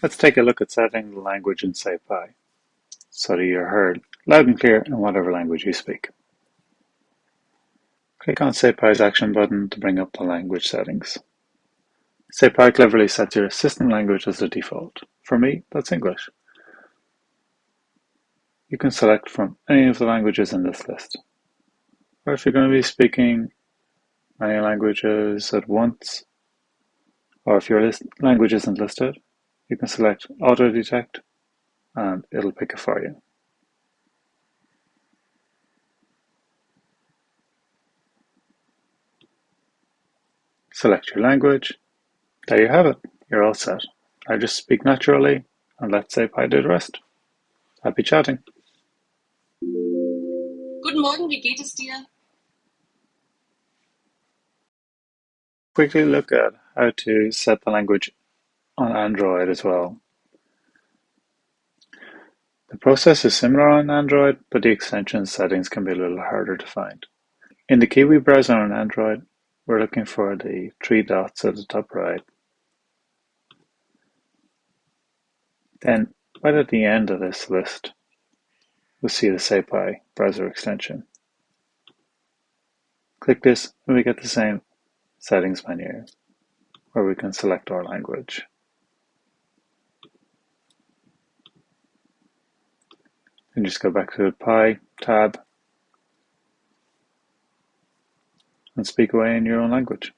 Let's take a look at setting the language in SciPy so that you're heard loud and clear in whatever language you speak. Click on SciPy's action button to bring up the language settings. SciPy cleverly sets your system language as the default. For me, that's English. You can select from any of the languages in this list. Or if you're going to be speaking many languages at once, or if your language isn't listed, you can select Auto Detect and it'll pick it for you. Select your language. There you have it. You're all set. Now just speak naturally and let SciPy do the rest. Happy chatting. Guten Morgen, wie geht es dir? Quickly look at how to set the language on Android as well. The process is similar on Android, but the extension settings can be a little harder to find. In the Kiwi browser on Android, we're looking for the three dots at the top right. Then, right at the end of this list, we'll see the SciPy browser extension. Click this and we get the same settings menu where we can select our language. Then just go back to the Pi tab and speak away in your own language.